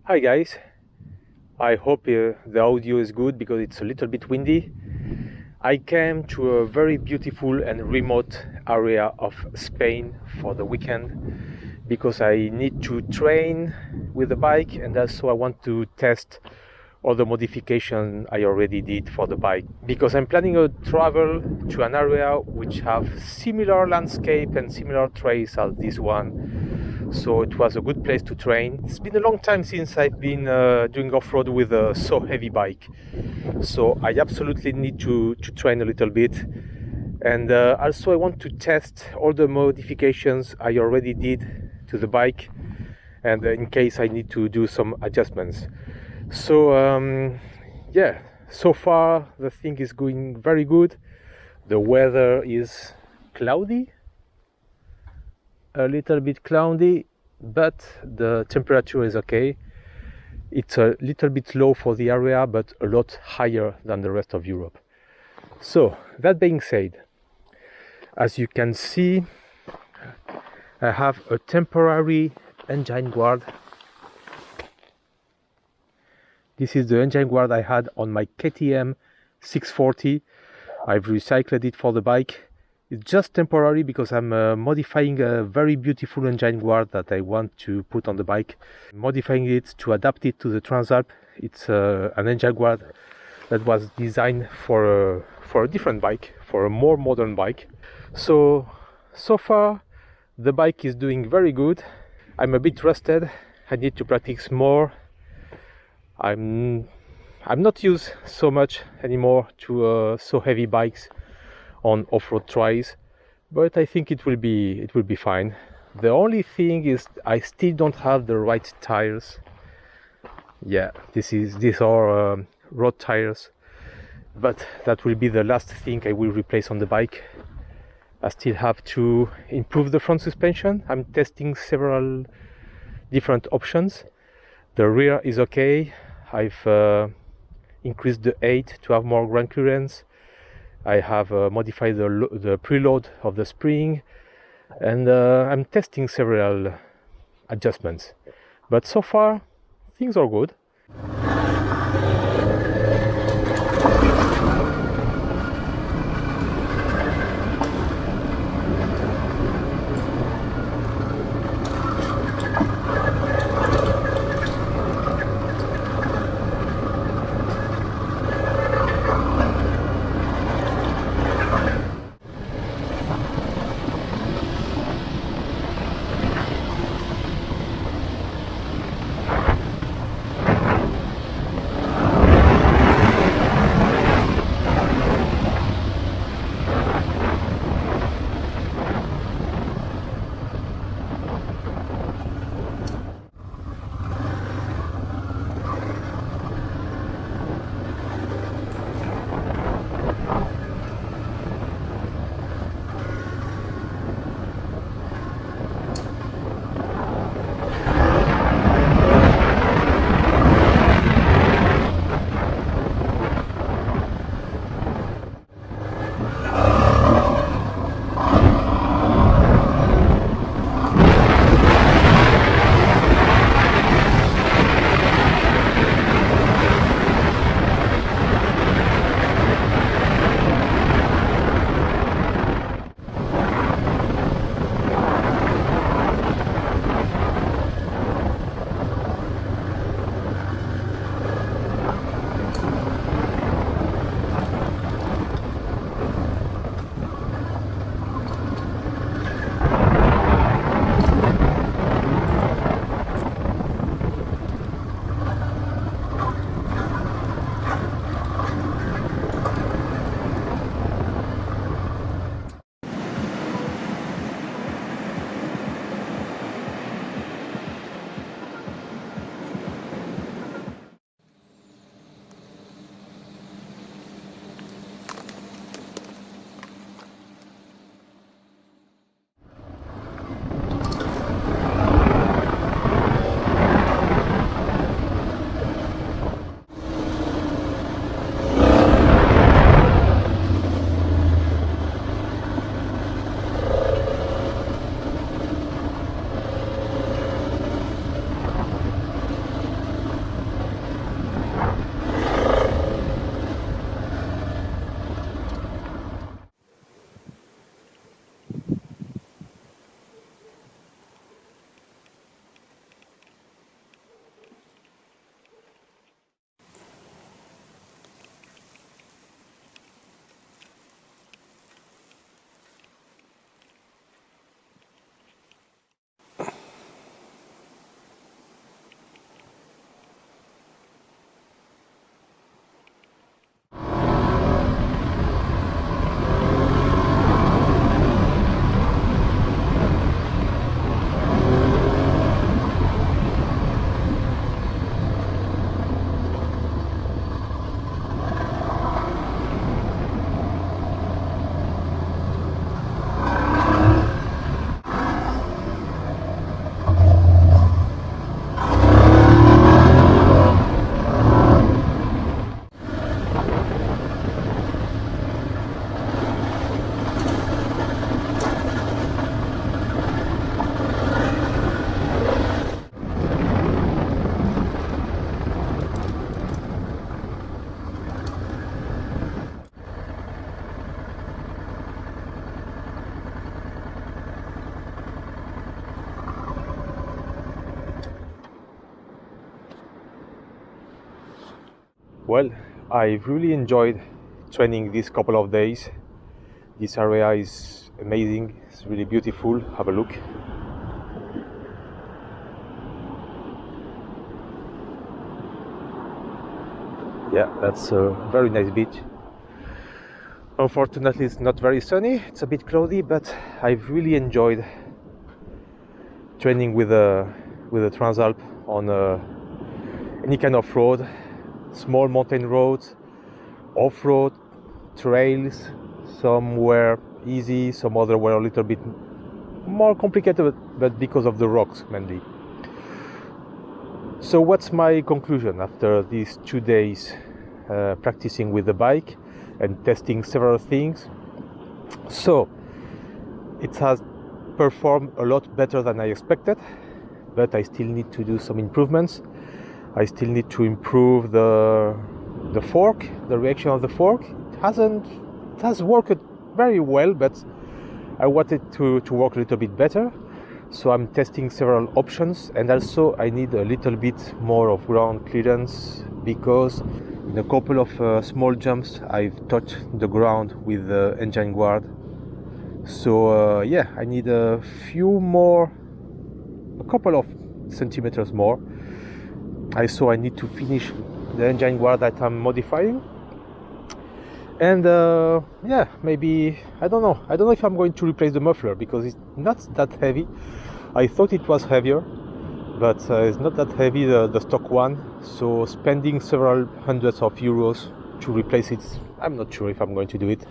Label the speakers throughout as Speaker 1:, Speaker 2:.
Speaker 1: Hi guys, I hope the audio is good because it's a little bit windy. I came to a very beautiful and remote area of Spain for the weekend because I need to train with the bike, and also I want to test all the modification I already did for the bike, because I'm planning a travel to an area which have similar landscape and similar trails as this one. So it was a good place to train. It's been a long time since I've been doing off-road with a so heavy bike, so I absolutely need to train a little bit. And also I want to test all the modifications I already did to the bike, and in case I need to do some adjustments. So yeah, so far the thing is going very good. The weather is cloudy, a little bit cloudy, but the temperature is okay. It's a little bit low for the area, but a lot higher than the rest of Europe. So that being said, as you can see, I have a temporary engine guard. This is the engine guard I had on my KTM 640. I've recycled it for the bike. It's just temporary because I'm modifying a very beautiful engine guard that I want to put on the bike. Modifying it to adapt it to the Transalp. It's an engine guard that was designed for a different bike, for a more modern bike. So far the bike is doing very good. I'm a bit rusted. I need to practice more. I'm not used so much anymore to so heavy bikes on off-road trials, but I think it will be fine. The only thing is I still don't have the right tires. Yeah, these are road tires, but that will be the last thing I will replace on the bike. I still have to improve the front suspension. I'm testing several different options. The rear is okay. I've increased the 8 to have more ground clearance. I have modified the preload of the spring, and I'm testing several adjustments. But so far, things are good. Well, I've really enjoyed training these couple of days. This area is amazing, it's really beautiful. Have a look. Yeah, that's a very nice beach. Unfortunately, it's not very sunny, it's a bit cloudy, but I've really enjoyed training with a Transalp on any kind of road, small mountain roads, off-road, trails. Some were easy, some other were a little bit more complicated, but because of the rocks mainly. So what's my conclusion after these 2 days practicing with the bike and testing several things? So it has performed a lot better than I expected, but I still need to do some improvements. I still need to improve the fork, the reaction of the fork. It has worked very well, but I wanted to work a little bit better. So I'm testing several options, and also I need a little bit more of ground clearance, because in a couple of small jumps I've touched the ground with the engine guard. So yeah, I need a couple of centimeters more. I need to finish the engine guard that I'm modifying. And yeah, maybe, I don't know if I'm going to replace the muffler, because it's not that heavy. I thought it was heavier, but it's not that heavy, the stock one. So spending several hundreds of euros to replace it, I'm not sure if I'm going to do it.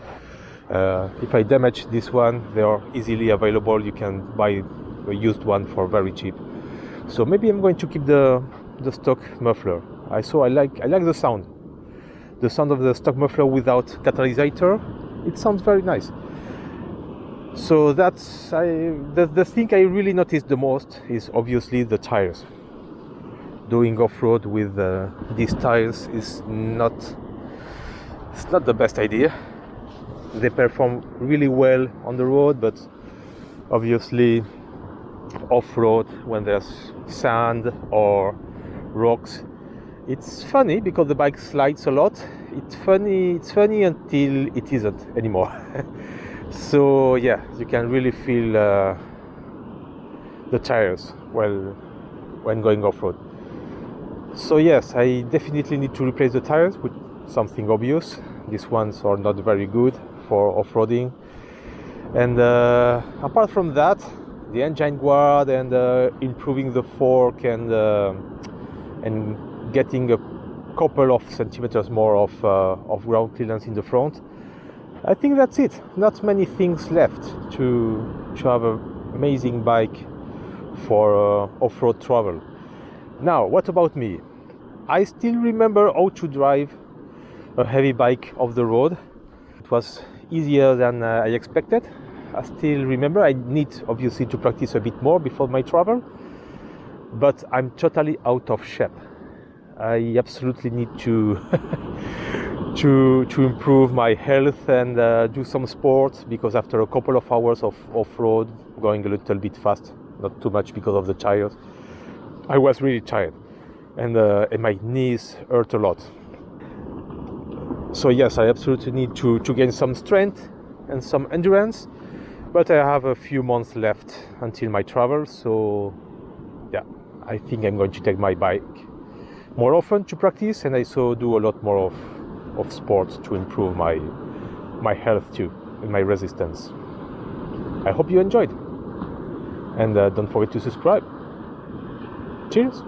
Speaker 1: If I damage this one, they are easily available. You can buy a used one for very cheap. So maybe I'm going to keep the stock muffler. I like the sound. The sound of the stock muffler without catalyzer, it sounds very nice. So that's the thing I really noticed the most is obviously the tires. Doing off-road with these tires is not the best idea. They perform really well on the road, but obviously off-road, when there's sand or rocks, it's funny because the bike slides a lot. It's funny until it isn't anymore. So yeah, you can really feel the tires when going off-road. So yes, I definitely need to replace the tires with something obvious. These ones are not very good for off-roading. And apart from that, the engine guard and improving the fork and getting a couple of centimeters more of ground clearance in the front, I think that's it. Not many things left to have an amazing bike for off-road travel. Now, what about me? I still remember how to drive a heavy bike off the road. It was easier than I expected. I still remember I need obviously to practice a bit more before my travel, but I'm totally out of shape. I absolutely need to to improve my health and do some sports, because after a couple of hours of off-road, going a little bit fast, not too much because of the tires, I was really tired, and my knees hurt a lot. So yes, I absolutely need to gain some strength and some endurance, but I have a few months left until my travel. So yeah, I think I'm going to take my bike more often to practice, and I also do a lot more of sports to improve my health too and my resistance. I hope you enjoyed, and don't forget to subscribe. Cheers.